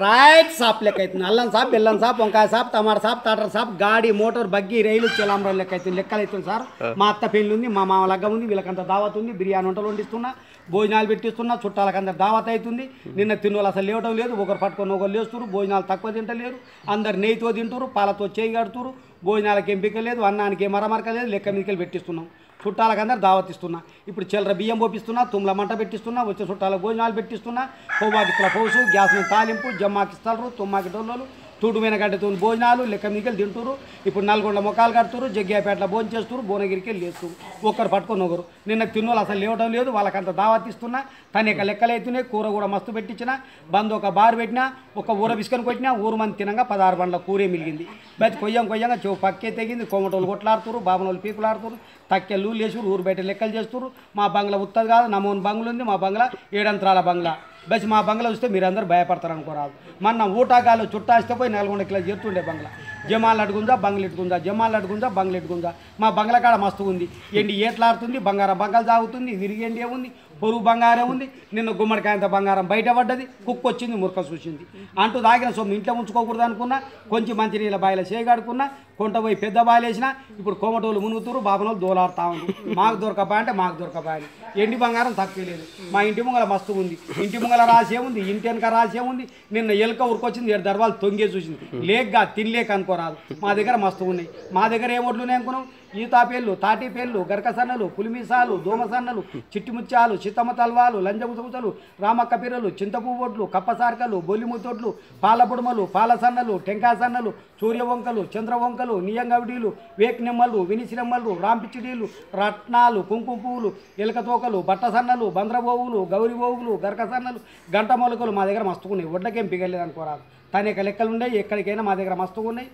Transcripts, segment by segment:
Right సాప్ లెక్క అవుతుంది. అల్లం సాప్, బెల్లం సాప్, వంకాయ సాప్, టమాటా సాప్, టాటర్ సాప్, గాడి, మోటార్, బగ్గి, రైలు, చిలాంబరం లెక్క అవుతుంది. లెక్కలు అవుతుంది సార్. మా అత్త పెళ్ళి ఉంది, మా మామ లగ్గం ఉంది, వీళ్ళకంత దావత్ ఉంది, బిర్యానీ వంటలు వండిస్తున్నా, భోజనాలు పెట్టిస్తున్నా, చుట్టాలకందరు దావత్ అవుతుంది. నిన్న తిన్నోళ్ళు అసలు లేవటం లేదు, ఒకరు పట్టుకొని ఒకరు లేస్తున్నారు, భోజనాలు తక్కువ తింటలేరు, అందరు నెయ్యితో తింటారు, పాలతో చేయి కడుతురు, భోజనాలకు ఎంపిక లేదు, అన్నానికి మరమరక లేదు, లెక్క మీదకి పెట్టిస్తున్నాం. చుట్టాలకందరూ దావత్ ఇస్తున్నా. ఇప్పుడు చిల్లర బియ్యం పోపిస్తున్నా, తుమ్ల మంట పెట్టిస్తున్నా, వచ్చే చుట్టాలకు భోజనాలు పెట్టిస్తున్నా, పొవ్వాకిట్ల పౌసు, గ్యాస్ మీద తాలింపు, జమ్మాకి ఇస్తారు, తుమ్మాకి డొల్లలు, తూడుమైన గడ్డతో భోజనాలు లెక్క మీదకి తింటారు. ఇప్పుడు నల్గొండ మొక్కలు కడుతురు, జగ్గాపేటలో భోజనం చేస్తారు, భువనగిరికి వెళ్ళి లేస్తారు, ఒక్కరు పట్టుకొని ఒకరు. నిన్న తిన్నోళ్ళు అసలు లేవటం లేదు, వాళ్ళకంత దావత్ ఇస్తున్నా, తనేక లెక్కలు అవుతున్నాయి, కూర కూడా మస్తు పెట్టించిన, బంద్ ఒక బారు పెట్టినా, ఒక ఊర బిస్కని కొట్టినా, ఊరు మంది తినంగా 16 బండ్ల కూరే మిలిగింది. బతి కొయ్యంగా చెవు పక్కే తెగింది, కోమటోళ్ళు కొట్లాడుతురు, బాబనోళ్ళు పీకులాడుతురు, తక్కెళ్ళు లేచురు, ఊరు బయట లెక్కలు చేస్తారు. మా బంగ్లా ఉత్తది కాదు, నమోన్ బంగ్లా ఉంది, మా బంగ్లా 7 అంతరాల బంగ్లా. బస్ మా బంగ్లా చూస్తే మీరందరూ భయపడతారు అనుకోరాదు. మొన్న ఊటాగాలు చుట్టాస్తే పోయి 4 కిలో చేరుతుండే బంగ్లా. జమాలు అడుగుందా, బంగ్లు ఇట్టుకుందా, జమాలు అడుగుందా, బంగ్లు ఇట్టుకుందా. మా బంగ్లా కాడ మస్తు ఉంది, ఎండి ఏట్లాడుతుంది, బంగారం బంగాలు తాగుతుంది, విరిగేండి ఉంది, పొరుగు బంగారం ఉంది. నిన్న గుమ్మడికాయంత బంగారం బయట పడ్డది, కుక్క వచ్చింది, మురక చూసింది. అంటూ తాగిన సొమ్ము ఇంట్లో ఉంచుకోకూడదు అనుకున్నా, కొంచెం మంచి నీళ్ళ బాయిలో చేయగడుకున్నా, కొంట పోయి పెద్ద బాయిలు వేసినా. ఇప్పుడు కోమటోళ్ళు మునుగుతురు, బాబనోళ్ళు దోలాడుతూ ఉంటారు. మాకు దొరకబా అంటే మాకు దొరకబా అని. ఎండి బంగారం తక్కువ లేదు. మా ఇంటి ముంగల మస్తు ఉంది, ఇంటి ముంగల రాసే ఉంది, ఇంటి వెనక రాసే ఉంది. నిన్న ఎలుక ఉరికొచ్చింది, 7 దర్వాలు తొంగే చూసింది. లేకగా తినలేక అనుకోరాదు. మా దగ్గర మస్తు ఉన్నాయి. మా దగ్గర ఏ ఒడ్లున్నాయి అనుకున్నాం? ఈతాపేళ్ళు, తాటిపేళ్ళు, గరకసన్నలు, పులిమిసాలు, దోమసన్నలు, చిట్టిముత్యాలు, చిత్తమ్మ తల్వాలు, లంజముతలు, రామక్క పిర్రలు, చింతపువ్వొడ్లు, కప్పసార్కలు, బొల్లిముతొడ్లు, పాలబుడుమలు, పాలసన్నలు, టెంకాయ సన్నలు, సూర్యవంకలు, చంద్రవంకలు, నియంగవిడీలు, వేక్నెమ్మలు, వినిసినెమ్మలు, రాంపిచ్చిడీలు, రత్నాలు, కుంకుమ పువ్వులు, ఎలకతోకలు, బట్ట సన్నలు, బంద్రబోవులు, గౌరి బోవులు, గరకసన్నలు, గంట మొలకలు. మా దగ్గర మస్తుకున్నాయి. వడ్లకేం పిగలేదు అనుకోరాదు. తనేక లెక్కలు ఉన్నాయి, ఎక్కడికైనా మా దగ్గర మస్తుగా ఉన్నాయి.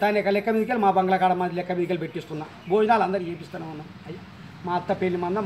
తనేక లెక్క మీదకి మా బంగ్లా కాడ మా లెక్క మీదకి పెట్టిస్తున్నా. భోజనాలు అందరికీ చేపిస్తూనే ఉన్నాం. అయ్యా మా అత్త పెళ్లి మంద